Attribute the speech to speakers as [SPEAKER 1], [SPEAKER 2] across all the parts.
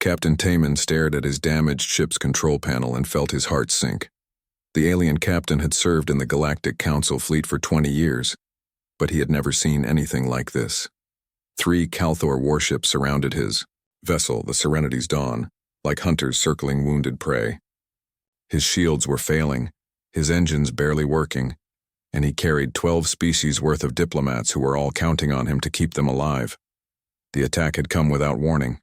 [SPEAKER 1] Captain Taman stared at his damaged ship's control panel and felt his heart sink. The alien captain had served in the Galactic Council fleet for 20 years, but he had never seen anything like this. 3 Calthor warships surrounded his vessel, the Serenity's Dawn, like hunters circling wounded prey. His shields were failing, his engines barely working, and he carried 12 species worth of diplomats who were all counting on him to keep them alive. The attack had come without warning.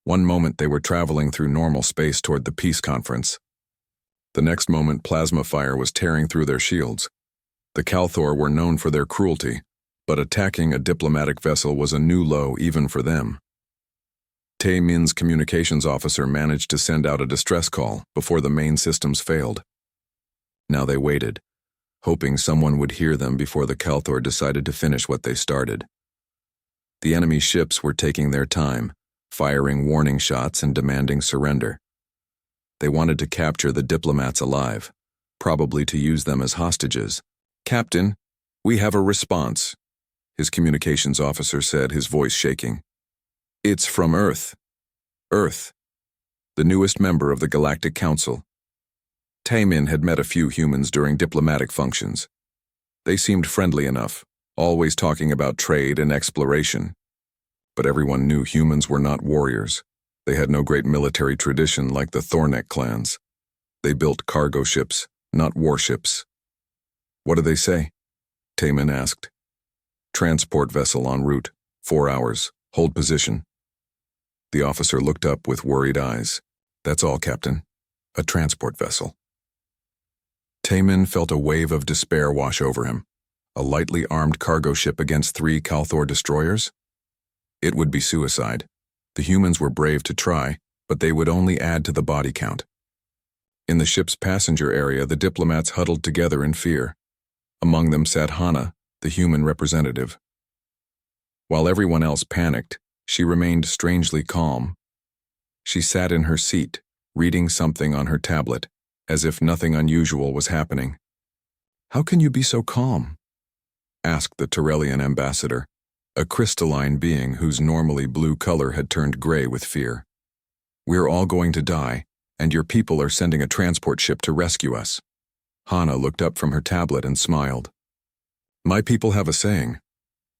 [SPEAKER 1] One moment they were traveling through normal space toward the peace conference. The next moment plasma fire was tearing through their shields. The Calthor were known for their cruelty, but attacking a diplomatic vessel was a new low even for them. Tae Min's communications officer managed to send out a distress call before the main systems failed. Now they waited, hoping someone would hear them before the Calthor decided to finish what they started. The enemy ships were taking their time, firing warning shots and demanding surrender. They wanted to capture the diplomats alive, probably to use them as hostages. "Captain, we have a response," his communications officer said, his voice shaking. "It's from Earth. Earth, the newest member of the Galactic Council." Taemin had met a few humans during diplomatic functions. They seemed friendly enough, always talking about trade and exploration. But everyone knew humans were not warriors. They had no great military tradition like the Thornek clans. They built cargo ships, not warships. "What do they say?" Taemin asked. "Transport vessel en route, 4 hours, hold position." The officer looked up with worried eyes. "That's all, Captain. A transport vessel." Taemin felt a wave of despair wash over him. A lightly armed cargo ship against 3 Calthor destroyers? It would be suicide. The humans were brave to try, but they would only add to the body count. In the ship's passenger area, the diplomats huddled together in fear. Among them sat Hana, the human representative. While everyone else panicked, she remained strangely calm. She sat in her seat, reading something on her tablet, as if nothing unusual was happening. "How can you be so calm?" asked the Turellian ambassador, a crystalline being whose normally blue color had turned gray with fear. "We're all going to die, and your people are sending a transport ship to rescue us." Hana looked up from her tablet and smiled. "My people have a saying.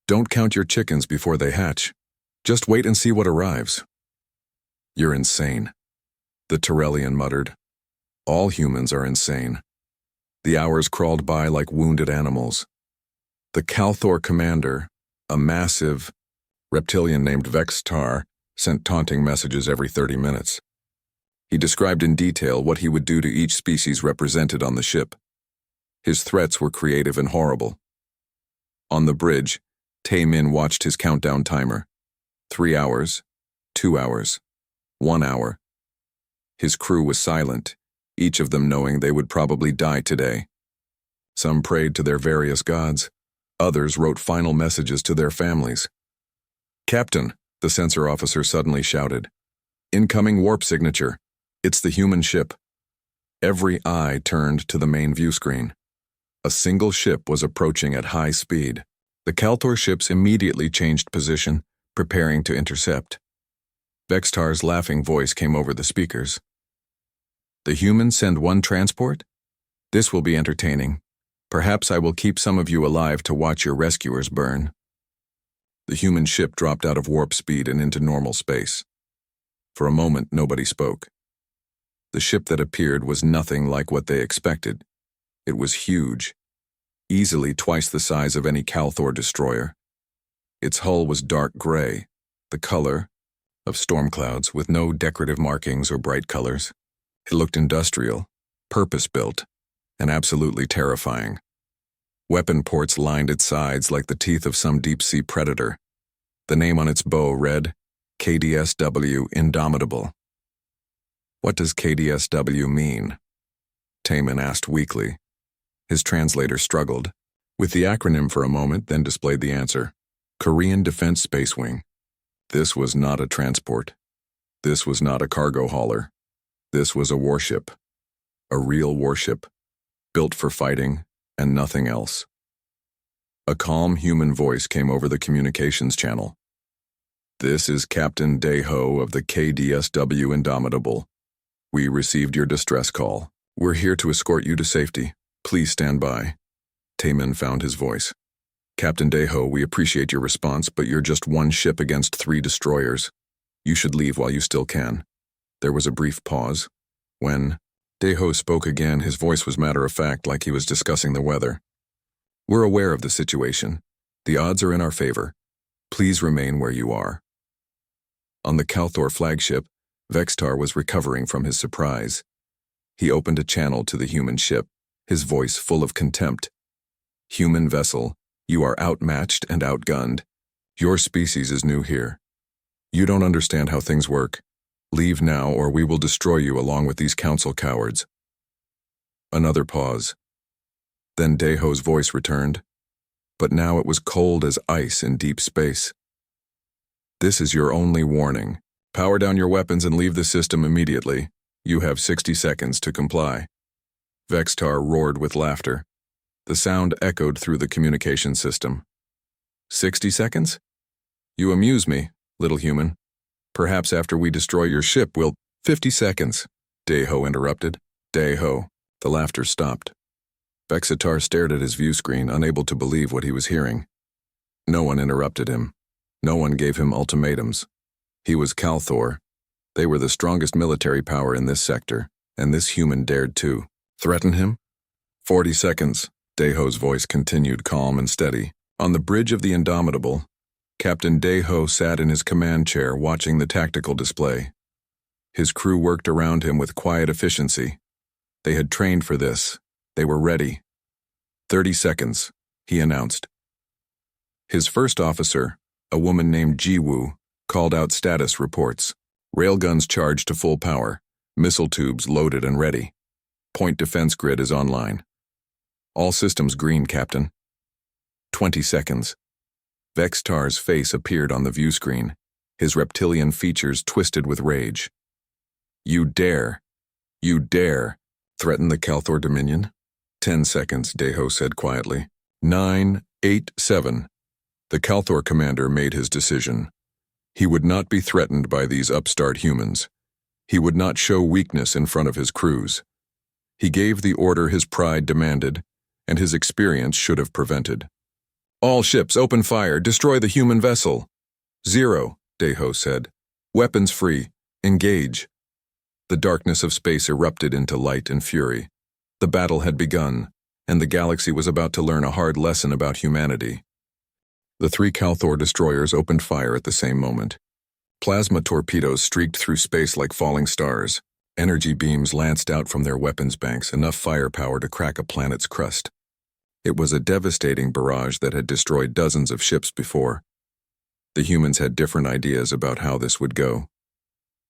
[SPEAKER 1] Don't count your chickens before they hatch. Just wait and see what arrives." "You're insane," the Turellian muttered. "All humans are insane." The hours crawled by like wounded animals. The Calthor commander, a massive reptilian named Vextar, sent taunting messages every 30 minutes. He described in detail what he would do to each species represented on the ship. His threats were creative and horrible. On the bridge, Taemin watched his countdown timer. 3 hours, 2 hours, 1 hour. His crew was silent, each of them knowing they would probably die today. Some prayed to their various gods. Others wrote final messages to their families. "Captain," the sensor officer suddenly shouted. "Incoming warp signature. It's the human ship." Every eye turned to the main view screen. A single ship was approaching at high speed. The Calthor ships immediately changed position, preparing to intercept. Vextar's laughing voice came over the speakers. "The humans send 1 transport? This will be entertaining. Perhaps I will keep some of you alive to watch your rescuers burn." The human ship dropped out of warp speed and into normal space. For a moment, nobody spoke. The ship that appeared was nothing like what they expected. It was huge, easily twice the size of any Calthor destroyer. Its hull was dark gray, the color of storm clouds with no decorative markings or bright colors. It looked industrial, purpose-built, and absolutely terrifying. Weapon ports lined its sides like the teeth of some deep-sea predator. The name on its bow read, KDSW Indomitable. "What does KDSW mean?" Taemin asked weakly. His translator struggled with the acronym for a moment, then displayed the answer. Korean Defense Space Wing. This was not a transport. This was not a cargo hauler. This was a warship. A real warship, built for fighting and nothing else. A calm human voice came over the communications channel. This is Captain Deho of the KDSW Indomitable. We received your distress call. We're here to escort you to safety. Please stand by. Taemin found his voice. Captain Deho, we appreciate your response, but you're just one ship against 3 destroyers. You should leave while you still can. There was a brief pause. When Deho spoke again, his voice was matter-of-fact, like he was discussing the weather. We're aware of the situation. The odds are in our favor. Please remain where you are. On the Kalthor flagship, Vextar was recovering from his surprise. He opened a channel to the human ship, his voice full of contempt. Human vessel, you are outmatched and outgunned. Your species is new here. You don't understand how things work. Leave now or we will destroy you along with these council cowards. Another pause. Then Deho's voice returned, but now it was cold as ice in deep space. This is your only warning. Power down your weapons and leave the system immediately. You have 60 seconds to comply. Vextar roared with laughter. The sound echoed through the communication system. 60 seconds? You amuse me, little human. Perhaps after we destroy your ship, we'll— 50 seconds, Deho interrupted. Deho. The laughter stopped. Vextar stared at his view screen, unable to believe what he was hearing. No one interrupted him. No one gave him ultimatums. He was Kalthor. They were the strongest military power in this sector, and this human dared to threaten him. 40 seconds, Deho's voice continued calm and steady. On the bridge of the Indomitable, Captain Deho sat in his command chair watching the tactical display. His crew worked around him with quiet efficiency. They had trained for this. They were ready. 30 seconds, he announced. His first officer, a woman named Jiwoo, called out status reports. Railguns charged to full power, missile tubes loaded and ready. Point defense grid is online. All systems green, Captain. 20 seconds. Vextar's face appeared on the view screen, his reptilian features twisted with rage. You dare, threaten the Kalthor Dominion? 10 seconds, Deho said quietly. 9, 8, 7. The Kalthor commander made his decision. He would not be threatened by these upstart humans. He would not show weakness in front of his crews. He gave the order his pride demanded, and his experience should have prevented. All ships, open fire, destroy the human vessel. 0, Deho said. Weapons free, engage. The darkness of space erupted into light and fury. The battle had begun, and the galaxy was about to learn a hard lesson about humanity. The 3 Kalthor destroyers opened fire at the same moment. Plasma torpedoes streaked through space like falling stars. Energy beams lanced out from their weapons banks, enough firepower to crack a planet's crust. It was a devastating barrage that had destroyed dozens of ships before. The humans had different ideas about how this would go.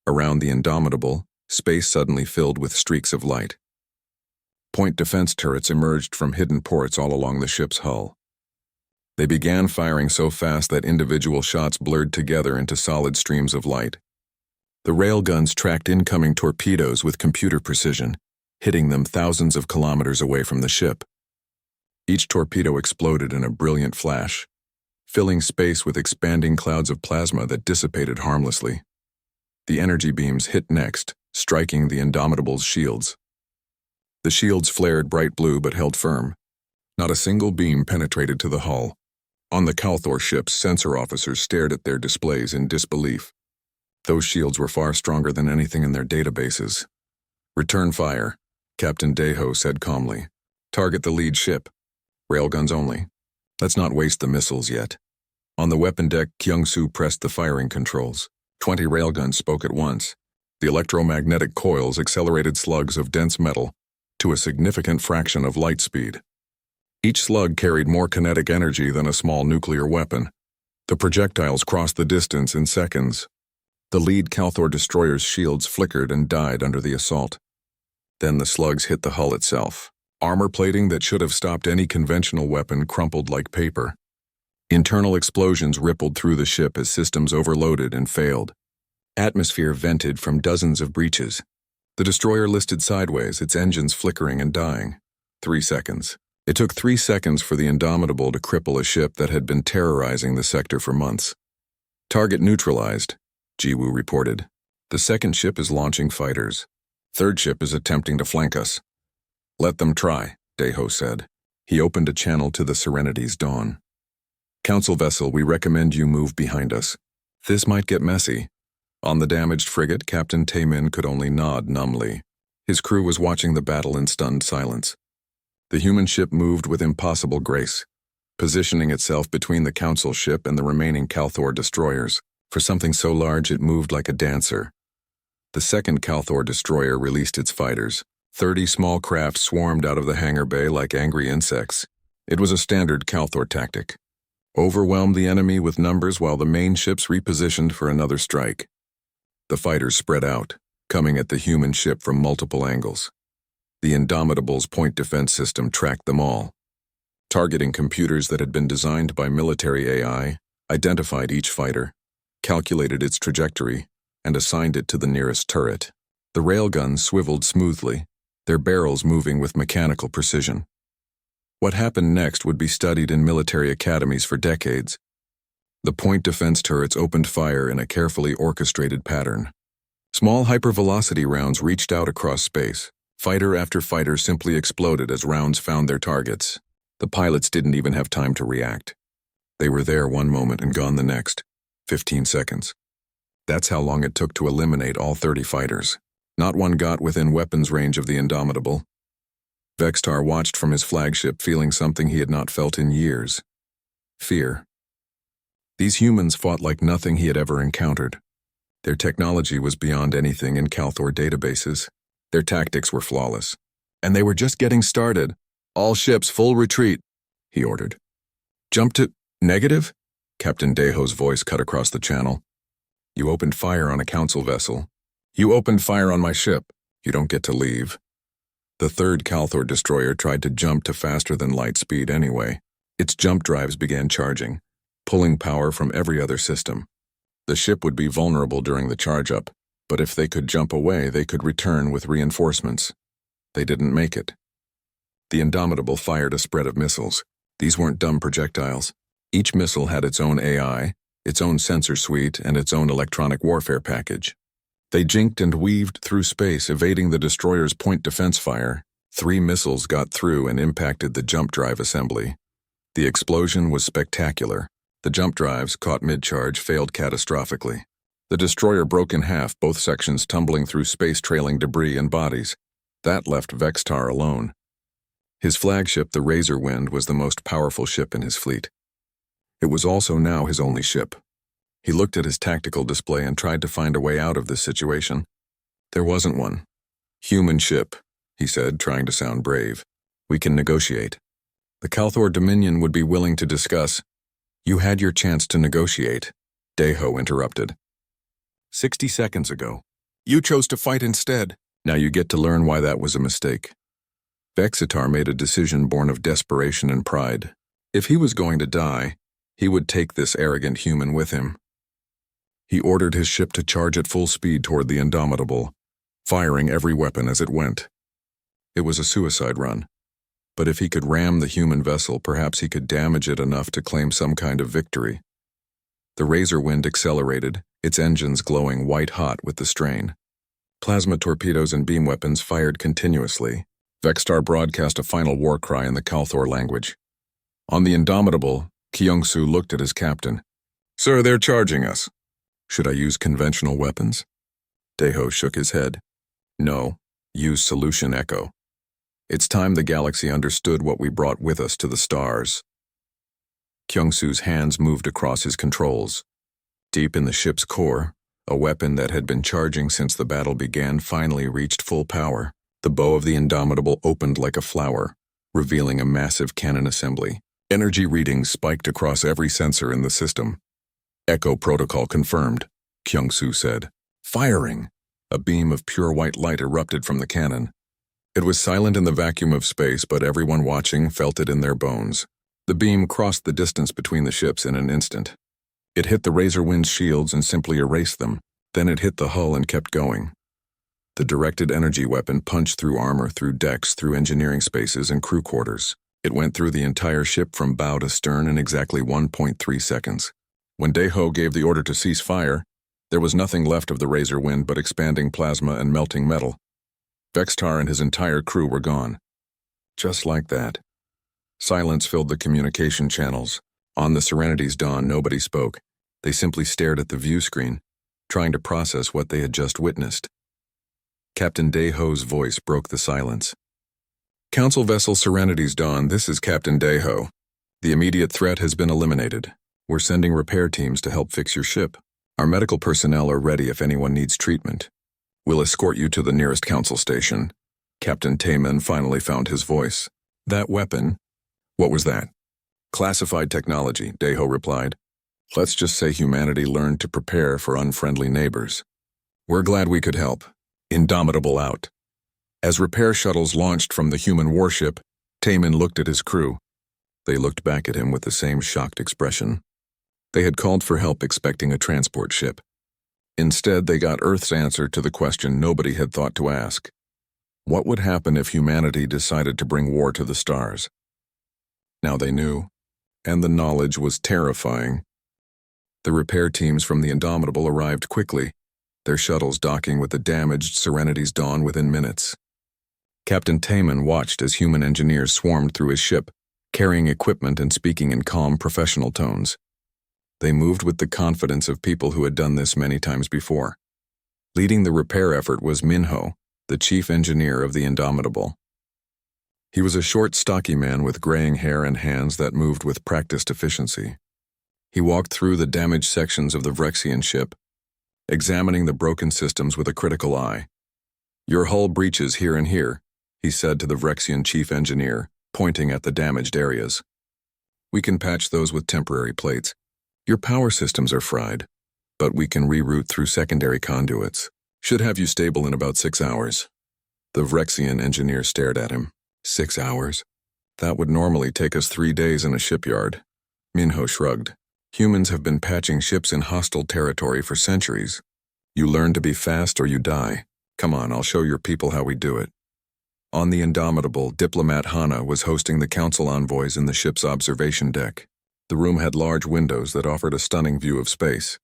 [SPEAKER 1] Around the Indomitable, space suddenly filled with streaks of light. Point defense turrets emerged from hidden ports all along the ship's hull. They began firing so fast that individual shots blurred together into solid streams of light. The railguns tracked incoming torpedoes with computer precision, hitting them thousands of kilometers away from the ship. Each torpedo exploded in a brilliant flash, filling space with expanding clouds of plasma that dissipated harmlessly. The energy beams hit next, striking the Indomitable's shields. The shields flared bright blue but held firm. Not a single beam penetrated to the hull. On the Kalthor ships, sensor officers stared at their displays in disbelief. Those shields were far stronger than anything in their databases. Return fire, Captain Deho said calmly. Target the lead ship. Railguns only. Let's not waste the missiles yet. On the weapon deck, Kyung-Soo pressed the firing controls. 20 railguns spoke at once. The electromagnetic coils accelerated slugs of dense metal to a significant fraction of light speed. Each slug carried more kinetic energy than a small nuclear weapon. The projectiles crossed the distance in seconds. The lead Kalthor destroyer's shields flickered and died under the assault. Then the slugs hit the hull itself. Armor plating that should have stopped any conventional weapon crumpled like paper. Internal explosions rippled through the ship as systems overloaded and failed. Atmosphere vented from dozens of breaches. The destroyer listed sideways, its engines flickering and dying. 3 seconds. It took 3 seconds for the Indomitable to cripple a ship that had been terrorizing the sector for months. Target neutralized, Jiwoo reported. The second ship is launching fighters. Third ship is attempting to flank us. Let them try, Daeho said. He opened a channel to the Serenity's dawn. Council vessel, we recommend you move behind us. This might get messy. On the damaged frigate, Captain Taemin could only nod numbly. His crew was watching the battle in stunned silence. The human ship moved with impossible grace, positioning itself between the Council ship and the remaining Kalthor destroyers. For something so large it moved like a dancer. The second Kalthor destroyer released its fighters. 30 small craft swarmed out of the hangar bay like angry insects. It was a standard Kalthor tactic. Overwhelm the enemy with numbers while the main ships repositioned for another strike. The fighters spread out, coming at the human ship from multiple angles. The Indomitable's point defense system tracked them all. Targeting computers that had been designed by military AI, identified each fighter, calculated its trajectory, and assigned it to the nearest turret. The railguns swiveled smoothly, their barrels moving with mechanical precision. What happened next would be studied in military academies for decades. The point defense turrets opened fire in a carefully orchestrated pattern. Small hypervelocity rounds reached out across space. Fighter after fighter simply exploded as rounds found their targets. The pilots didn't even have time to react. They were there one moment and gone the next. 15 seconds. That's how long it took to eliminate all 30 fighters. Not one got within weapons range of the Indomitable. Vextar watched from his flagship, feeling something he had not felt in years. Fear. These humans fought like nothing he had ever encountered. Their technology was beyond anything in Kalthor databases. Their tactics were flawless. And they were just getting started. All ships full retreat, he ordered. Jump to negative? Captain Daeho's voice cut across the channel. You opened fire on a council vessel. You opened fire on my ship. You don't get to leave. The third Kalthor destroyer tried to jump to faster than light speed anyway. Its jump drives began charging, pulling power from every other system. The ship would be vulnerable during the charge-up, but if they could jump away, they could return with reinforcements. They didn't make it. The Indomitable fired a spread of missiles. These weren't dumb projectiles. Each missile had its own AI, its own sensor suite, and its own electronic warfare package. They jinked and weaved through space, evading the destroyer's point defense fire. 3 missiles got through and impacted the jump drive assembly. The explosion was spectacular. The jump drives, caught mid-charge, failed catastrophically. The destroyer broke in half, both sections tumbling through space, trailing debris and bodies. That left Vextar alone. His flagship, the Razorwind, was the most powerful ship in his fleet. It was also now his only ship. He looked at his tactical display and tried to find a way out of this situation. There wasn't one. Human ship, he said, trying to sound brave. We can negotiate. The Kalthor Dominion would be willing to discuss. You had your chance to negotiate, Daeho interrupted. 60 seconds ago. You chose to fight instead. Now you get to learn why that was a mistake. Vexitar made a decision born of desperation and pride. If he was going to die, he would take this arrogant human with him. He ordered his ship to charge at full speed toward the Indomitable, firing every weapon as it went. It was a suicide run. But if he could ram the human vessel, perhaps he could damage it enough to claim some kind of victory. The Razorwind accelerated, its engines glowing white-hot with the strain. Plasma torpedoes and beam weapons fired continuously. Vextar broadcast a final war cry in the Kalthor language. On the Indomitable, Kyung-Soo looked at his captain. Sir, they're charging us. Should I use conventional weapons? Daeho shook his head. No, use Solution Echo. It's time the galaxy understood what we brought with us to the stars. Kyung-Soo's hands moved across his controls. Deep in the ship's core, a weapon that had been charging since the battle began finally reached full power. The bow of the Indomitable opened like a flower, revealing a massive cannon assembly. Energy readings spiked across every sensor in the system. Echo protocol confirmed, Kyung-Soo said. Firing! A beam of pure white light erupted from the cannon. It was silent in the vacuum of space, but everyone watching felt it in their bones. The beam crossed the distance between the ships in an instant. It hit the Razorwind's shields and simply erased them. Then it hit the hull and kept going. The directed energy weapon punched through armor, through decks, through engineering spaces and crew quarters. It went through the entire ship from bow to stern in exactly 1.3 seconds. When Deho gave the order to cease fire, there was nothing left of the razor wind but expanding plasma and melting metal. Vextar and his entire crew were gone. Just like that. Silence filled the communication channels. On the Serenity's dawn, nobody spoke. They simply stared at the view screen, trying to process what they had just witnessed. Captain Deho's voice broke the silence. Council vessel Serenity's dawn, this is Captain Deho. The immediate threat has been eliminated. We're sending repair teams to help fix your ship. Our medical personnel are ready if anyone needs treatment. We'll escort you to the nearest council station. Captain Tayman finally found his voice. That weapon? What was that? Classified technology, Deho replied. Let's just say humanity learned to prepare for unfriendly neighbors. We're glad we could help. Indomitable out. As repair shuttles launched from the human warship, Tayman looked at his crew. They looked back at him with the same shocked expression. They had called for help expecting a transport ship. Instead, they got Earth's answer to the question nobody had thought to ask. What would happen if humanity decided to bring war to the stars? Now they knew, and the knowledge was terrifying. The repair teams from the Indomitable arrived quickly, their shuttles docking with the damaged Serenity's dawn within minutes. Captain Tayman watched as human engineers swarmed through his ship, carrying equipment and speaking in calm, professional tones. They moved with the confidence of people who had done this many times before. Leading the repair effort was Minho, the chief engineer of the Indomitable. He was a short, stocky man with graying hair and hands that moved with practiced efficiency. He walked through the damaged sections of the Vrexian ship, examining the broken systems with a critical eye. Your hull breaches here and here, he said to the Vrexian chief engineer, pointing at the damaged areas. We can patch those with temporary plates. Your power systems are fried, but we can reroute through secondary conduits. Should have you stable in about 6 hours. The Vrexian engineer stared at him. 6 hours? That would normally take us 3 days in a shipyard. Minho shrugged. Humans have been patching ships in hostile territory for centuries. You learn to be fast or you die. Come on, I'll show your people how we do it. On the Indomitable, Diplomat Hana was hosting the council envoys in the ship's observation deck. The room had large windows that offered a stunning view of space.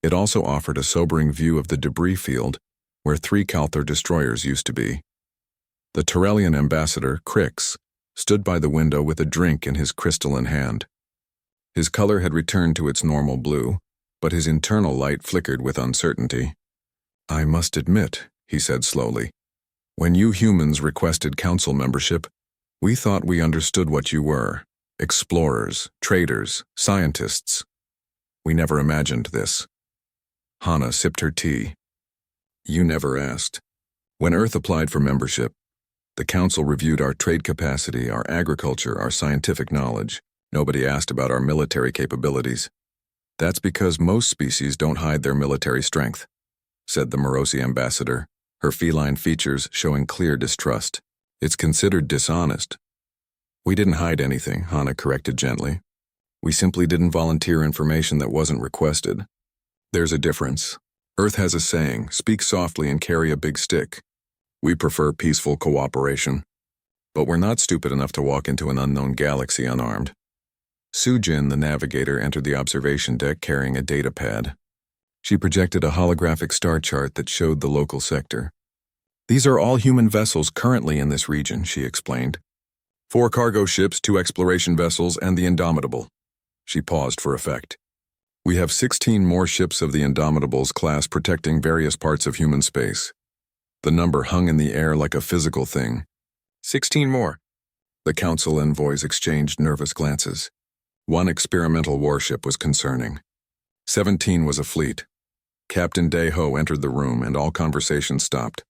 [SPEAKER 1] It also offered a sobering view of the debris field, where 3 Calthor destroyers used to be. The Terrellian ambassador, Crix, stood by the window with a drink in his crystalline hand. His color had returned to its normal blue, but his internal light flickered with uncertainty. I must admit, he said slowly, when you humans requested council membership, we thought we understood what you were. Explorers, traders, scientists. We never imagined this. Hana sipped her tea. You never asked. When Earth applied for membership, the Council reviewed our trade capacity, our agriculture, our scientific knowledge. Nobody asked about our military capabilities. That's because most species don't hide their military strength, said the Morosi ambassador, her feline features showing clear distrust. It's considered dishonest. We didn't hide anything, Hana corrected gently. We simply didn't volunteer information that wasn't requested. There's a difference. Earth has a saying, speak softly and carry a big stick. We prefer peaceful cooperation. But we're not stupid enough to walk into an unknown galaxy unarmed. Sujin, the navigator, entered the observation deck carrying a data pad. She projected a holographic star chart that showed the local sector. These are all human vessels currently in this region, she explained. 4 cargo ships, 2 exploration vessels, and the Indomitable. She paused for effect. We have 16 more ships of the Indomitable's class protecting various parts of human space. The number hung in the air like a physical thing. 16 more. The council envoys exchanged nervous glances. 1 experimental warship was concerning. 17 was a fleet. Captain Deho entered the room and all conversation stopped.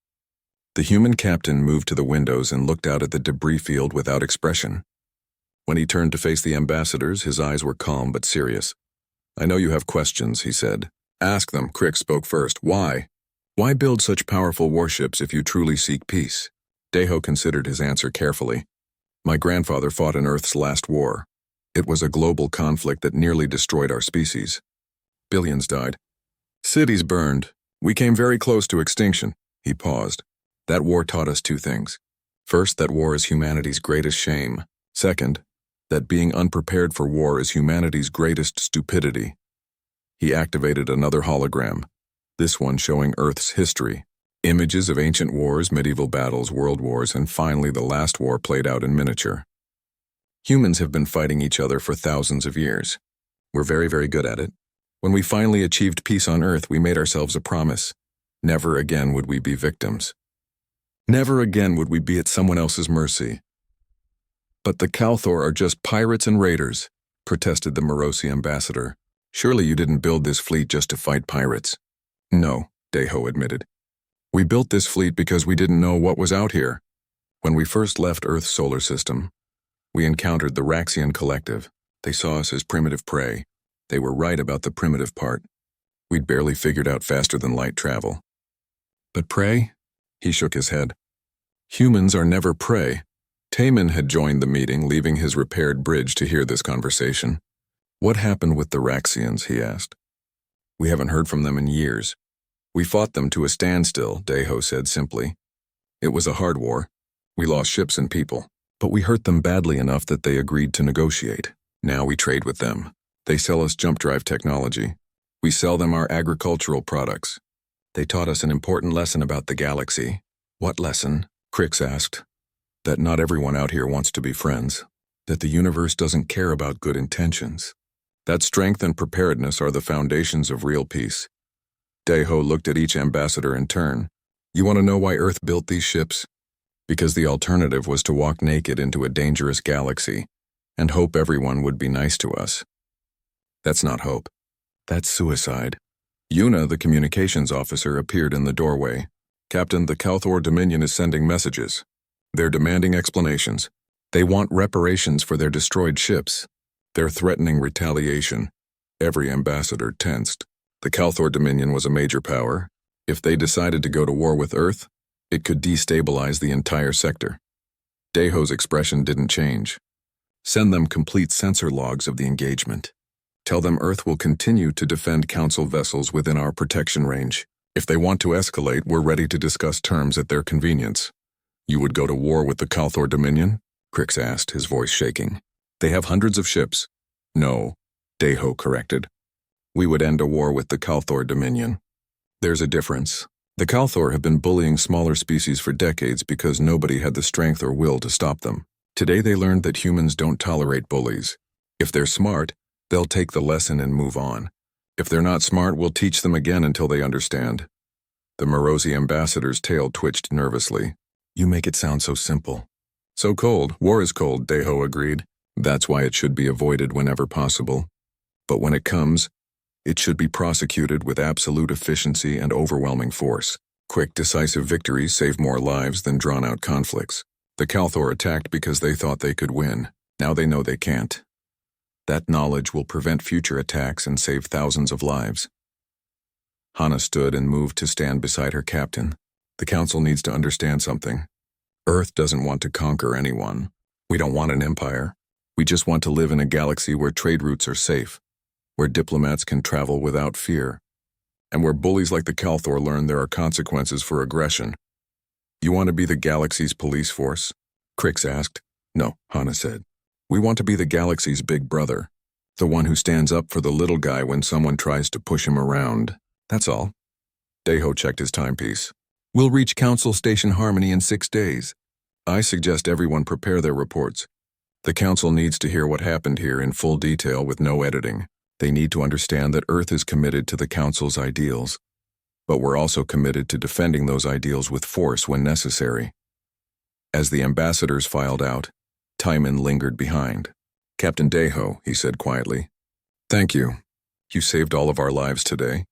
[SPEAKER 1] The human captain moved to the windows and looked out at the debris field without expression. When he turned to face the ambassadors, his eyes were calm but serious. I know you have questions, he said. Ask them, Crix spoke first. Why? Why build such powerful warships if you truly seek peace? Deho considered his answer carefully. My grandfather fought in Earth's last war. It was a global conflict that nearly destroyed our species. Billions died. Cities burned. We came very close to extinction. He paused. That war taught us 2 things. First, that war is humanity's greatest shame. Second, that being unprepared for war is humanity's greatest stupidity. He activated another hologram, this one showing Earth's history. Images of ancient wars, medieval battles, world wars, and finally the last war played out in miniature. Humans have been fighting each other for thousands of years. We're very, very good at it. When we finally achieved peace on Earth, we made ourselves a promise. Never again would we be victims. Never again would we be at someone else's mercy. But the Kalthor are just pirates and raiders, protested the Morosi ambassador. Surely you didn't build this fleet just to fight pirates. No, Deho admitted. We built this fleet because we didn't know what was out here. When we first left Earth's solar system, we encountered the Raxian Collective. They saw us as primitive prey. They were right about the primitive part. We'd barely figured out faster than light travel. But prey? He shook his head. Humans are never prey. Taman had joined the meeting, leaving his repaired bridge to hear this conversation. What happened with the Raxians, he asked. We haven't heard from them in years. We fought them to a standstill, Deho said simply. It was a hard war. We lost ships and people, but we hurt them badly enough that they agreed to negotiate. Now we trade with them. They sell us jump drive technology. We sell them our agricultural products. They taught us an important lesson about the galaxy. What lesson? Crix asked. That not everyone out here wants to be friends. That the universe doesn't care about good intentions. That strength and preparedness are the foundations of real peace. Deho looked at each ambassador in turn. You want to know why Earth built these ships? Because the alternative was to walk naked into a dangerous galaxy and hope everyone would be nice to us. That's not hope. That's suicide. Yuna, the communications officer, appeared in the doorway. Captain, the Kalthor Dominion is sending messages. They're demanding explanations. They want reparations for their destroyed ships. They're threatening retaliation. Every ambassador tensed. The Kalthor Dominion was a major power. If they decided to go to war with Earth, it could destabilize the entire sector. Deho's expression didn't change. Send them complete sensor logs of the engagement. Tell them Earth will continue to defend Council vessels within our protection range. If they want to escalate, we're ready to discuss terms at their convenience. You would go to war with the Kalthor Dominion? Crix asked, his voice shaking. They have hundreds of ships. No, Deho corrected. We would end a war with the Kalthor Dominion. There's a difference. The Kalthor have been bullying smaller species for decades because nobody had the strength or will to stop them. Today they learned that humans don't tolerate bullies. If they're smart, they'll take the lesson and move on. If they're not smart, we'll teach them again until they understand. The Morosi ambassador's tail twitched nervously. You make it sound so simple. So cold. War is cold, Deho agreed. That's why it should be avoided whenever possible. But when it comes, it should be prosecuted with absolute efficiency and overwhelming force. Quick, decisive victories save more lives than drawn-out conflicts. The Kalthor attacked because they thought they could win. Now they know they can't. That knowledge will prevent future attacks and save thousands of lives. Hana stood and moved to stand beside her captain. The Council needs to understand something. Earth doesn't want to conquer anyone. We don't want an empire. We just want to live in a galaxy where trade routes are safe, where diplomats can travel without fear, and where bullies like the Kalthor learn there are consequences for aggression. You want to be the galaxy's police force? Crix asked. No, Hana said. We want to be the galaxy's big brother, the one who stands up for the little guy when someone tries to push him around. That's all. Deho checked his timepiece. We'll reach Council Station Harmony in 6 days. I suggest everyone prepare their reports. The Council needs to hear what happened here in full detail with no editing. They need to understand that Earth is committed to the Council's ideals, but we're also committed to defending those ideals with force when necessary. As the ambassadors filed out, Timon lingered behind. Captain Deho, he said quietly. Thank you. You saved all of our lives today.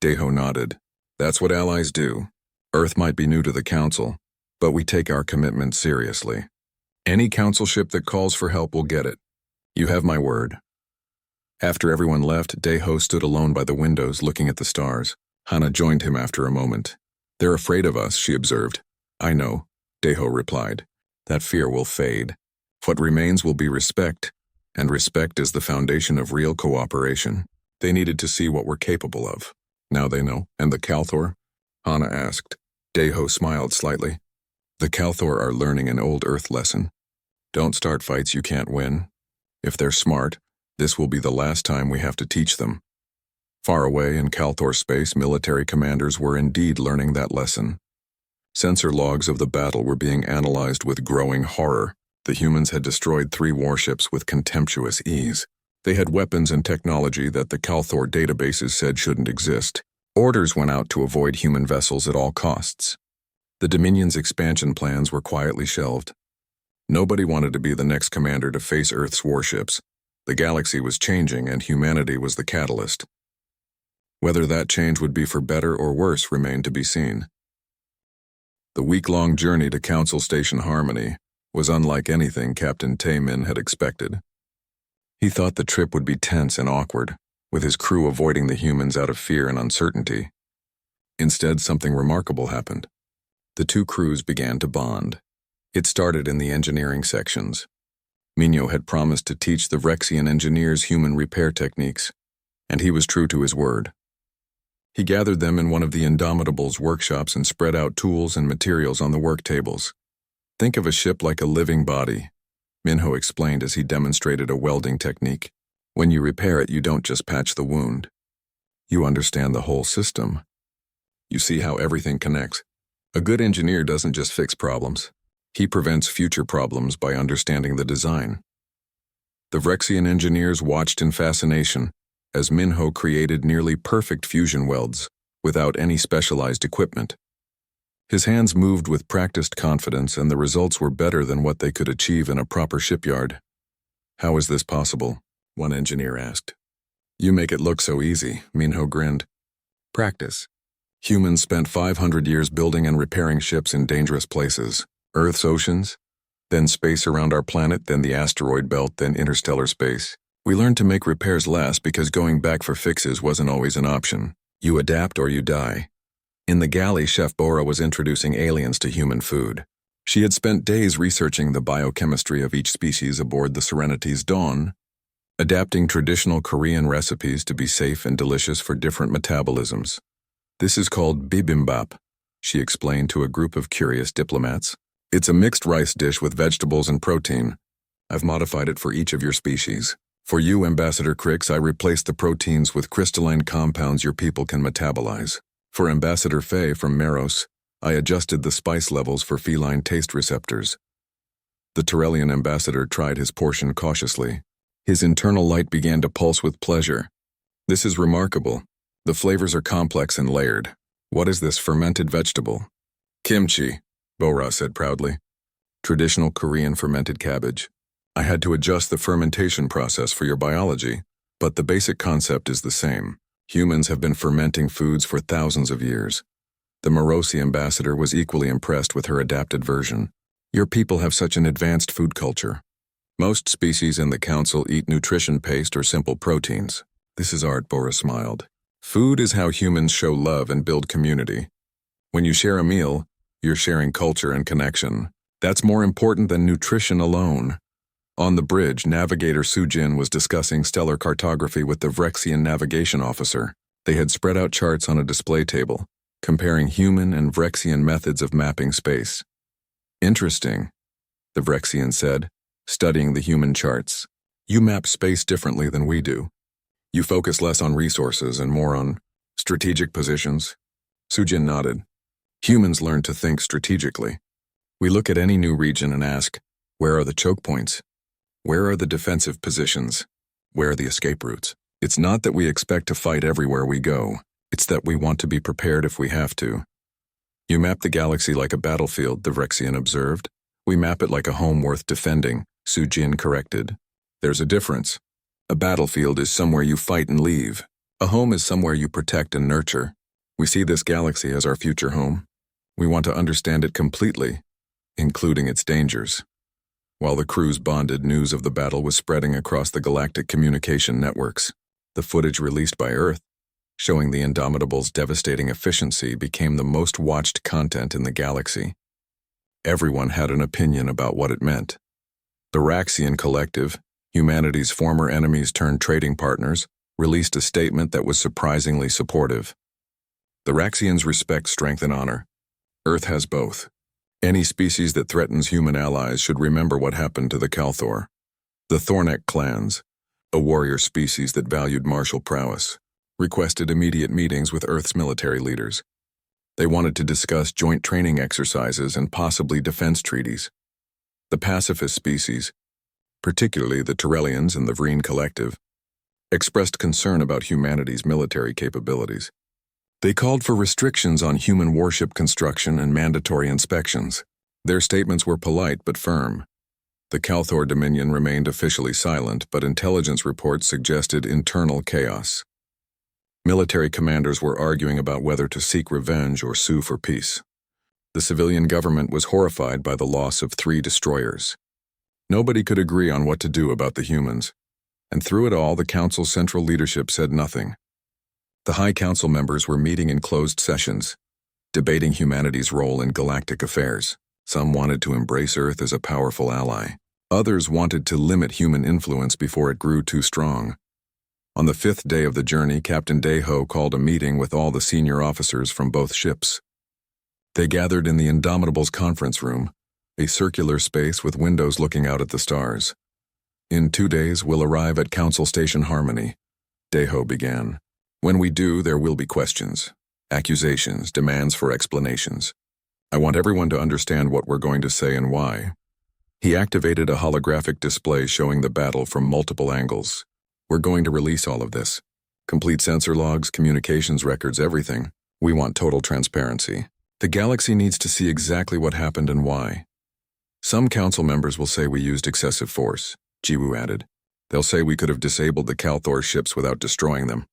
[SPEAKER 1] Deho nodded. That's what allies do. Earth might be new to the Council, but we take our commitment seriously. Any Council ship that calls for help will get it. You have my word. After everyone left, Deho stood alone by the windows looking at the stars. Hana joined him after a moment. They're afraid of us, she observed. I know, Deho replied. That fear will fade. What remains will be respect, and respect is the foundation of real cooperation. They needed to see what we're capable of. Now they know. And the Kalthor? Hana asked. Deho smiled slightly. The Kalthor are learning an old Earth lesson. Don't start fights you can't win. If they're smart, this will be the last time we have to teach them. Far away in Calthor space, military commanders were indeed learning that lesson. Sensor logs of the battle were being analyzed with growing horror. The humans had destroyed 3 warships with contemptuous ease. They had weapons and technology that the Calthor databases said shouldn't exist. Orders went out to avoid human vessels at all costs. The Dominion's expansion plans were quietly shelved. Nobody wanted to be the next commander to face Earth's warships. The galaxy was changing, and humanity was the catalyst. Whether that change would be for better or worse remained to be seen. The week-long journey to Council Station Harmony was unlike anything Captain Taemin had expected. He thought the trip would be tense and awkward, with his crew avoiding the humans out of fear and uncertainty. Instead, something remarkable happened. The 2 crews began to bond. It started in the engineering sections. Minho had promised to teach the Rexian engineers human repair techniques, and he was true to his word. He gathered them in one of the Indomitable's workshops and spread out tools and materials on the work tables. Think of a ship like a living body, Minho explained as he demonstrated a welding technique. When you repair it, you don't just patch the wound. You understand the whole system. You see how everything connects. A good engineer doesn't just fix problems. He prevents future problems by understanding the design. The Rexian engineers watched in fascination as Minho created nearly perfect fusion welds without any specialized equipment. His hands moved with practiced confidence, and the results were better than what they could achieve in a proper shipyard. "How is this possible?" one engineer asked. "You make it look so easy," Minho grinned. "Practice. Humans spent 500 years building and repairing ships in dangerous places. Earth's oceans, then space around our planet, then the asteroid belt, then interstellar space. We learned to make repairs last because going back for fixes wasn't always an option. You adapt or you die." In the galley, Chef Bora was introducing aliens to human food. She had spent days researching the biochemistry of each species aboard the Serenity's Dawn, adapting traditional Korean recipes to be safe and delicious for different metabolisms. "This is called bibimbap," she explained to a group of curious diplomats. "It's a mixed rice dish with vegetables and protein. I've modified it for each of your species. For you, Ambassador Crix, I replaced the proteins with crystalline compounds your people can metabolize. For Ambassador Faye from Meros, I adjusted the spice levels for feline taste receptors." The Terrellian ambassador tried his portion cautiously. His internal light began to pulse with pleasure. "This is remarkable. The flavors are complex and layered. What is this fermented vegetable?" "Kimchi," Bora said proudly. "Traditional Korean fermented cabbage. I had to adjust the fermentation process for your biology, but the basic concept is the same. Humans have been fermenting foods for thousands of years." The Morosi ambassador was equally impressed with her adapted version. "Your people have such an advanced food culture. Most species in the council eat nutrition paste or simple proteins." "This is art," Bora smiled. "Food is how humans show love and build community. When you share a meal, you're sharing culture and connection. That's more important than nutrition alone." On the bridge, Navigator Sujin was discussing stellar cartography with the Vrexian navigation officer. They had spread out charts on a display table, comparing human and Vrexian methods of mapping space. "Interesting," the Vrexian said, studying the human charts. "You map space differently than we do. You focus less on resources and more on strategic positions." Sujin nodded. "Humans learn to think strategically. We look at any new region and ask, where are the choke points? Where are the defensive positions? Where are the escape routes? It's not that we expect to fight everywhere we go. It's that we want to be prepared if we have to." "You map the galaxy like a battlefield," the Vrexian observed. "We map it like a home worth defending," Sujin corrected. "There's a difference. A battlefield is somewhere you fight and leave. A home is somewhere you protect and nurture. We see this galaxy as our future home. We want to understand it completely, including its dangers." While the crews bonded, news of the battle was spreading across the galactic communication networks. The footage released by Earth, showing the Indomitable's devastating efficiency, became the most watched content in the galaxy. Everyone had an opinion about what it meant. The Raxian Collective, humanity's former enemies turned trading partners, released a statement that was surprisingly supportive. "The Raxians respect strength and honor. Earth has both. Any species that threatens human allies should remember what happened to the Calthor. The Thornek clans, a warrior species that valued martial prowess, requested immediate meetings with Earth's military leaders. They wanted to discuss joint training exercises and possibly defense treaties. The pacifist species, particularly the Tyrellians and the Vreen Collective, expressed concern about humanity's military capabilities. They called for restrictions on human warship construction and mandatory inspections. Their statements were polite but firm. The Calthor Dominion remained officially silent, but intelligence reports suggested internal chaos. Military commanders were arguing about whether to seek revenge or sue for peace. The civilian government was horrified by the loss of 3 destroyers. Nobody could agree on what to do about the humans, and through it all, the Council's central leadership said nothing. The High Council members were meeting in closed sessions, debating humanity's role in galactic affairs. Some wanted to embrace Earth as a powerful ally. Others wanted to limit human influence before it grew too strong. On the 5th day of the journey, Captain Deho called a meeting with all the senior officers from both ships. They gathered in the Indomitable's conference room, a circular space with windows looking out at the stars. In 2 days, we'll arrive at Council Station Harmony, Deho began. When we do, there will be questions, accusations, demands for explanations. I want everyone to understand what we're going to say and why. He activated a holographic display showing the battle from multiple angles. We're going to release all of this. Complete sensor logs, communications records, everything. We want total transparency. The galaxy needs to see exactly what happened and why. Some council members will say we used excessive force, Jiwoo added. They'll say we could have disabled the Calthor ships without destroying them.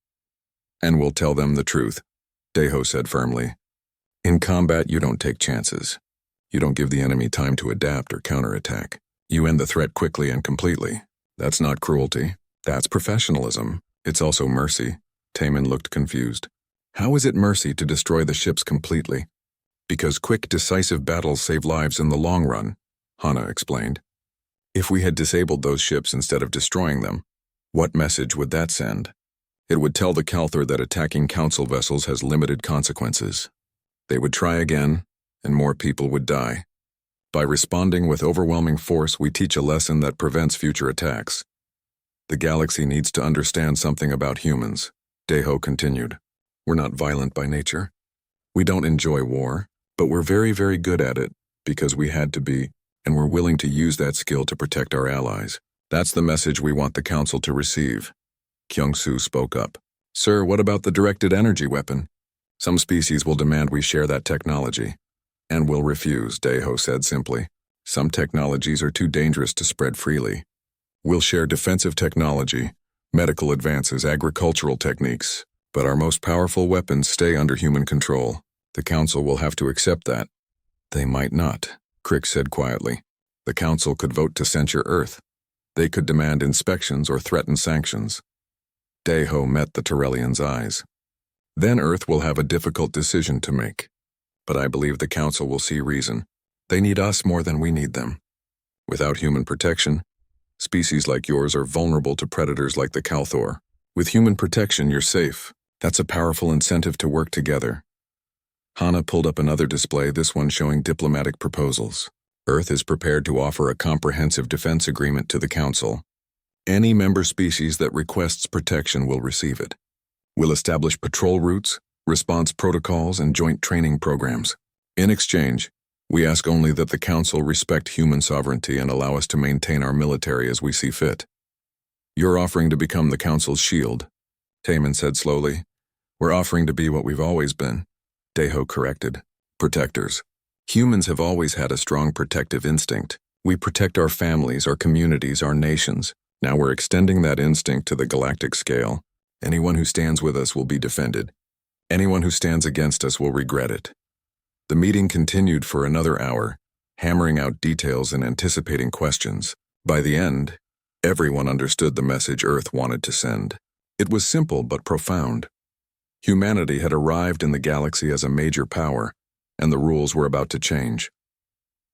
[SPEAKER 1] And we'll tell them the truth, Deho said firmly. In combat, you don't take chances. You don't give the enemy time to adapt or counterattack. You end the threat quickly and completely. That's not cruelty. That's professionalism. It's also mercy. Taemin looked confused. How is it mercy to destroy the ships completely? Because quick, decisive battles save lives in the long run, Hana explained. If we had disabled those ships instead of destroying them, what message would that send? It would tell the Calthor that attacking council vessels has limited consequences. They would try again, and more people would die. By responding with overwhelming force, we teach a lesson that prevents future attacks. The galaxy needs to understand something about humans, Deho continued. We're not violent by nature. We don't enjoy war, but we're very, very good at it because we had to be, and we're willing to use that skill to protect our allies. That's the message we want the Council to receive. Kyung-soo spoke up. Sir, what about the directed energy weapon? Some species will demand we share that technology. And we'll refuse, Deho said simply. Some technologies are too dangerous to spread freely. We'll share defensive technology, medical advances, agricultural techniques, but our most powerful weapons stay under human control. The Council will have to accept that. They might not, Crick said quietly. The Council could vote to censure Earth. They could demand inspections or threaten sanctions. Deho met the Tyrellian's eyes. Then Earth will have a difficult decision to make. But I believe the Council will see reason. They need us more than we need them. Without human protection, species like yours are vulnerable to predators like the Calthor. With human protection, you're safe. That's a powerful incentive to work together. Hana pulled up another display, this one showing diplomatic proposals. Earth is prepared to offer a comprehensive defense agreement to the Council. Any member species that requests protection will receive it. We'll establish patrol routes, response protocols, and joint training programs. In exchange, we ask only that the Council respect human sovereignty and allow us to maintain our military as we see fit. You're offering to become the Council's shield, Taemin said slowly. We're offering to be what we've always been, Deho corrected. Protectors. Humans have always had a strong protective instinct. We protect our families, our communities, our nations. Now we're extending that instinct to the galactic scale. Anyone who stands with us will be defended. Anyone who stands against us will regret it. The meeting continued for another hour, hammering out details and anticipating questions. By the end, everyone understood the message Earth wanted to send. It was simple but profound. Humanity had arrived in the galaxy as a major power, and the rules were about to change.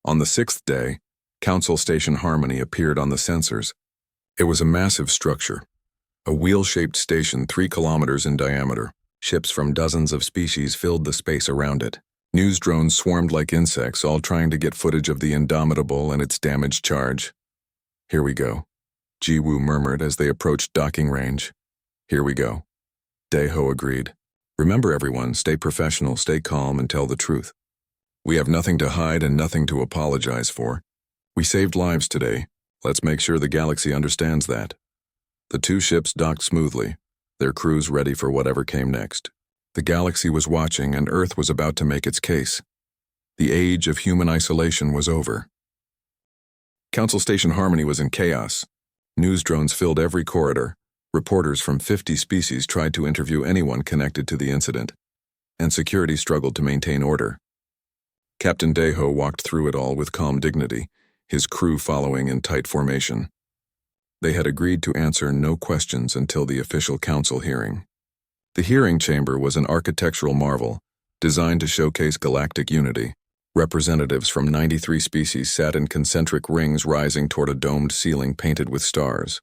[SPEAKER 1] On the 6th day, Council Station Harmony appeared on the sensors. It was a massive structure, a wheel-shaped station 3 kilometers in diameter. Ships from dozens of species filled the space around it. News drones swarmed like insects, all trying to get footage of the Indomitable and its damaged charge. Here we go, Jiwoo murmured as they approached docking range. Here we go. Deho agreed. Remember everyone, stay professional, stay calm, and tell the truth. We have nothing to hide and nothing to apologize for. We saved lives today. Let's make sure the galaxy understands that. The two ships docked smoothly, their crews ready for whatever came next. The galaxy was watching, and Earth was about to make its case. The age of human isolation was over. Council Station Harmony was in chaos. News drones filled every corridor. Reporters from 50 species tried to interview anyone connected to the incident, and security struggled to maintain order. Captain Deho walked through it all with calm dignity, his crew following in tight formation. They had agreed to answer no questions until the official council hearing. The hearing chamber was an architectural marvel, designed to showcase galactic unity. Representatives from 93 species sat in concentric rings rising toward a domed ceiling painted with stars.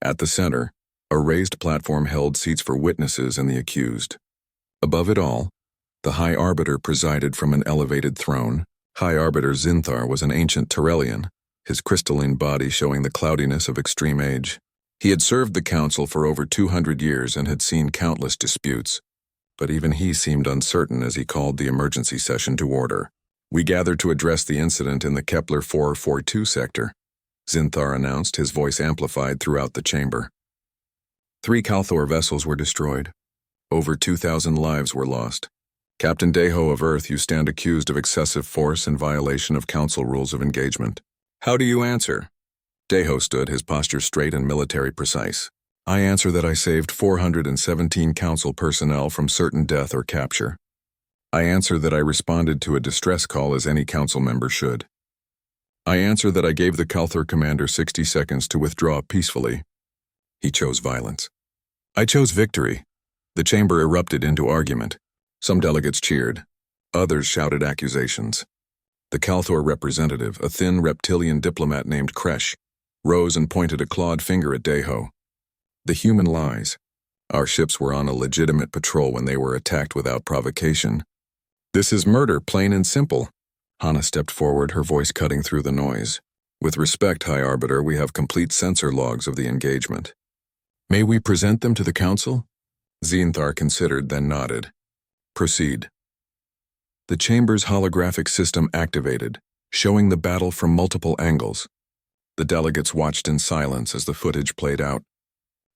[SPEAKER 1] At the center, a raised platform held seats for witnesses and the accused. Above it all, the High Arbiter presided from an elevated throne. High Arbiter Zinthar was an ancient Terrellian, his crystalline body showing the cloudiness of extreme age. He had served the council for over 200 years and had seen countless disputes, but even he seemed uncertain as he called the emergency session to order. We gathered to address the incident in the Kepler 442 sector, Zinthar announced, his voice amplified throughout the chamber. 3 Calthor vessels were destroyed. Over 2,000 lives were lost. Captain Deho of Earth, you stand accused of excessive force and violation of council rules of engagement. How do you answer? Deho stood, his posture straight and military precise. I answer that I saved 417 council personnel from certain death or capture. I answer that I responded to a distress call as any council member should. I answer that I gave the Calthor commander 60 seconds to withdraw peacefully. He chose violence. I chose victory. The chamber erupted into argument. Some delegates cheered. Others shouted accusations. The Calthor representative, a thin reptilian diplomat named Kresh, rose and pointed a clawed finger at Deho. The human lies. Our ships were on a legitimate patrol when they were attacked without provocation. This is murder, plain and simple. Hana stepped forward, her voice cutting through the noise. With respect, High Arbiter, we have complete sensor logs of the engagement. May we present them to the council? Zinthar considered, then nodded. Proceed. The chamber's holographic system activated, showing the battle from multiple angles. The delegates watched in silence as the footage played out.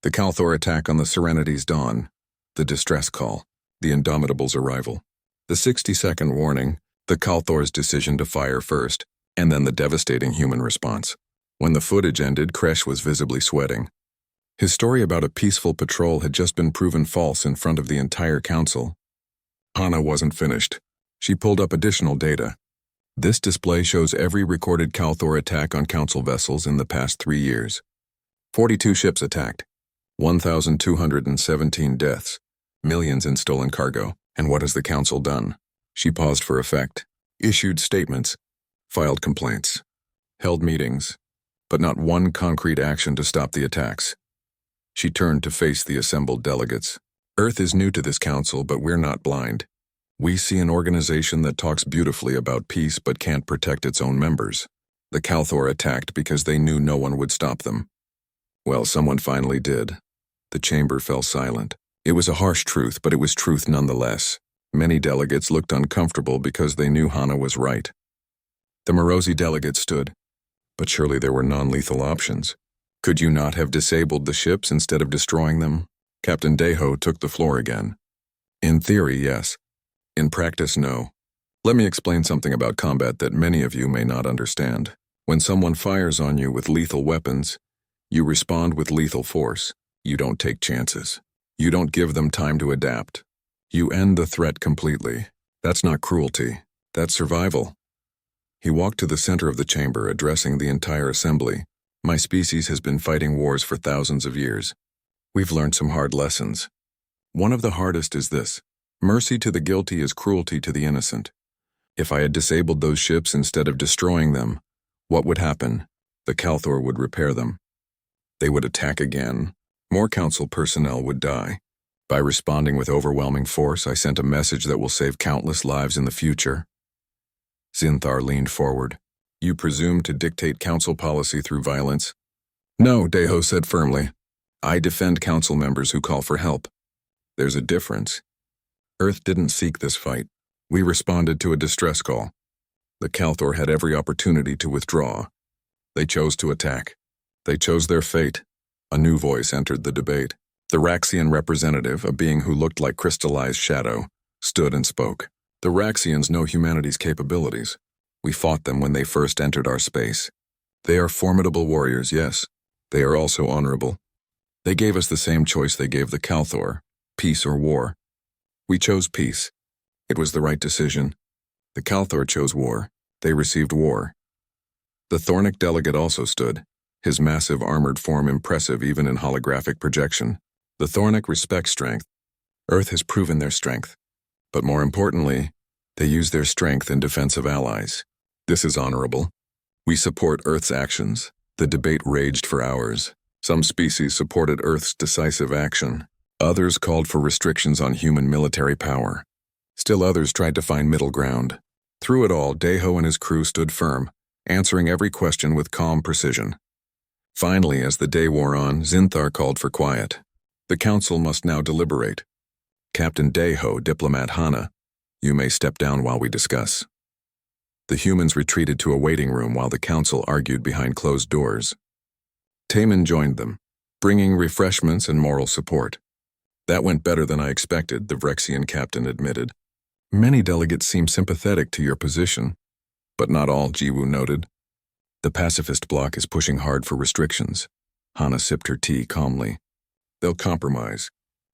[SPEAKER 1] The Calthor attack on the Serenity's dawn, the distress call, the Indomitable's arrival, the 60-second warning, the Calthor's decision to fire first, and then the devastating human response. When the footage ended, Kresh was visibly sweating. His story about a peaceful patrol had just been proven false in front of the entire council. Hana wasn't finished. She pulled up additional data. This display shows every recorded Calthor attack on council vessels in the past 3 years. 42 ships attacked, 1,217 deaths, millions in stolen cargo. And what has the council done? She paused for effect, issued statements, filed complaints, held meetings, but not one concrete action to stop the attacks. She turned to face the assembled delegates. Earth is new to this council, but we're not blind. We see an organization that talks beautifully about peace but can't protect its own members. The Calthor attacked because they knew no one would stop them. Well, someone finally did. The chamber fell silent. It was a harsh truth, but it was truth nonetheless. Many delegates looked uncomfortable because they knew Hana was right. The Morosi delegate stood. But surely there were non-lethal options. Could you not have disabled the ships instead of destroying them? Captain Deho took the floor again. In theory, yes. In practice, no. Let me explain something about combat that many of you may not understand. When someone fires on you with lethal weapons, you respond with lethal force. You don't take chances. You don't give them time to adapt. You end the threat completely. That's not cruelty. That's survival. He walked to the center of the chamber, addressing the entire assembly. My species has been fighting wars for thousands of years. We've learned some hard lessons. One of the hardest is this. Mercy to the guilty is cruelty to the innocent. If I had disabled those ships instead of destroying them, what would happen? The Calthor would repair them. They would attack again. More council personnel would die. By responding with overwhelming force, I sent a message that will save countless lives in the future. Zinthar leaned forward. You presume to dictate council policy through violence? No, Deho said firmly. I defend council members who call for help. There's a difference. Earth didn't seek this fight. We responded to a distress call. The Calthor had every opportunity to withdraw. They chose to attack. They chose their fate. A new voice entered the debate. The Raxian representative, a being who looked like crystallized shadow, stood and spoke. The Raxians know humanity's capabilities. We fought them when they first entered our space. They are formidable warriors, yes. They are also honorable. They gave us the same choice they gave the Calthor, peace or war. We chose peace. It was the right decision. The Calthor chose war. They received war. The Thornic delegate also stood, his massive armored form impressive even in holographic projection. The Thornic respect strength. Earth has proven their strength. But more importantly, they use their strength in defense of allies. This is honorable. We support Earth's actions. The debate raged for hours. Some species supported Earth's decisive action. Others called for restrictions on human military power. Still others tried to find middle ground. Through it all, Deho and his crew stood firm, answering every question with calm precision. Finally, as the day wore on, Zinthar called for quiet. The council must now deliberate. Captain Deho, Diplomat Hana, you may step down while we discuss. The humans retreated to a waiting room while the council argued behind closed doors. Taman joined them, bringing refreshments and moral support. That went better than I expected, the Vrexian captain admitted. Many delegates seem sympathetic to your position, but not all, Jiwoo noted. The pacifist bloc is pushing hard for restrictions. Hana sipped her tea calmly. They'll compromise.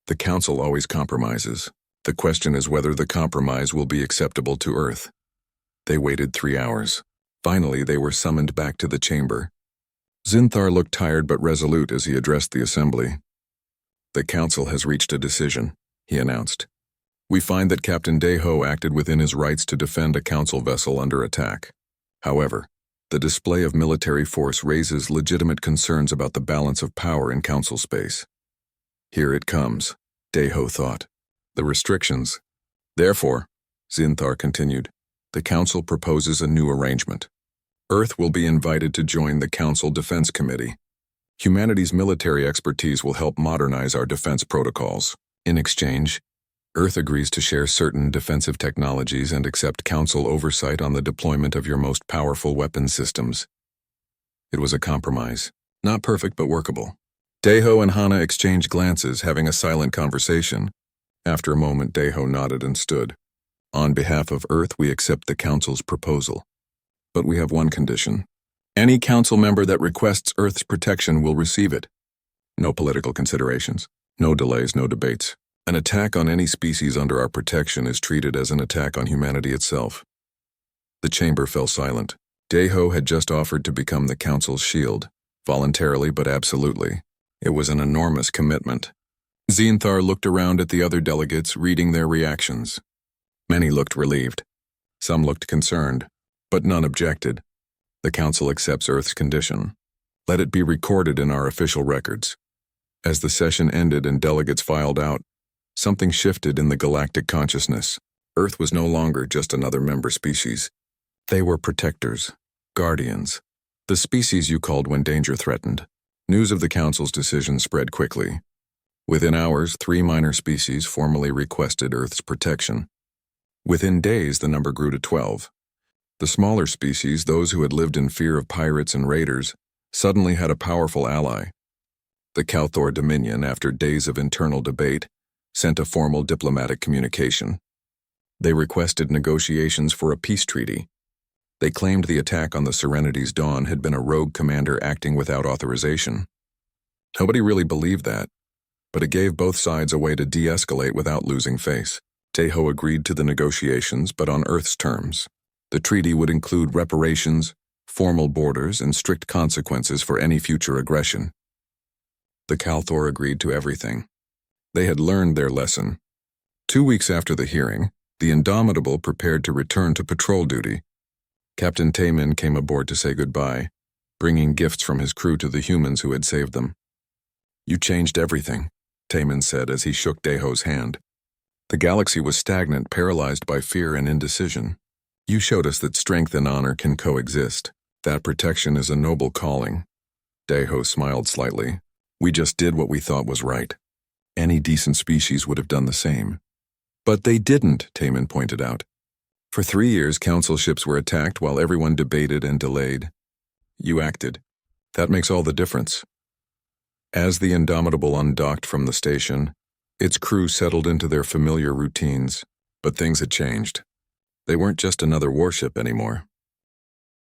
[SPEAKER 1] The council always compromises. The question is whether the compromise will be acceptable to Earth. They waited 3 hours. Finally, they were summoned back to the chamber. Zinthar looked tired but resolute as he addressed the assembly. The council has reached a decision, he announced. We find that Captain Deho acted within his rights to defend a council vessel under attack. However, the display of military force raises legitimate concerns about the balance of power in council space. Here it comes, Deho thought. The restrictions. Therefore, Zinthar continued, the council proposes a new arrangement. Earth will be invited to join the Council Defense Committee. Humanity's military expertise will help modernize our defense protocols. In exchange, Earth agrees to share certain defensive technologies and accept Council oversight on the deployment of your most powerful weapon systems. It was a compromise. Not perfect, but workable. Deho and Hana exchanged glances, having a silent conversation. After a moment, Deho nodded and stood. On behalf of Earth, we accept the Council's proposal. But we have one condition. Any Council member that requests Earth's protection will receive it. No political considerations. No delays, no debates. An attack on any species under our protection is treated as an attack on humanity itself. The chamber fell silent. Deho had just offered to become the Council's shield, voluntarily but absolutely. It was an enormous commitment. Zinthar looked around at the other delegates, reading their reactions. Many looked relieved. Some looked concerned, but none objected. The Council accepts Earth's condition. Let it be recorded in our official records. As the session ended and delegates filed out, something shifted in the galactic consciousness. Earth was no longer just another member species. They were protectors, guardians, the species you called when danger threatened. News of the Council's decision spread quickly. Within hours, 3 minor species formally requested Earth's protection. Within days, the number grew to 12. The smaller species, those who had lived in fear of pirates and raiders, suddenly had a powerful ally. The Calthor Dominion, after days of internal debate, sent a formal diplomatic communication. They requested negotiations for a peace treaty. They claimed the attack on the Serenity's Dawn had been a rogue commander acting without authorization. Nobody really believed that, but it gave both sides a way to de-escalate without losing face. Deho agreed to the negotiations, but on Earth's terms. The treaty would include reparations, formal borders, and strict consequences for any future aggression. The Calthor agreed to everything. They had learned their lesson. 2 weeks after the hearing, the Indomitable prepared to return to patrol duty. Captain Taman came aboard to say goodbye, bringing gifts from his crew to the humans who had saved them. You changed everything, Taman said as he shook Deho's hand. The galaxy was stagnant, paralyzed by fear and indecision. You showed us that strength and honor can coexist. That protection is a noble calling. Deho smiled slightly. We just did what we thought was right. Any decent species would have done the same. But they didn't, Taman pointed out. For 3 years, council ships were attacked while everyone debated and delayed. You acted. That makes all the difference. As the Indomitable undocked from the station, its crew settled into their familiar routines, but things had changed. They weren't just another warship anymore.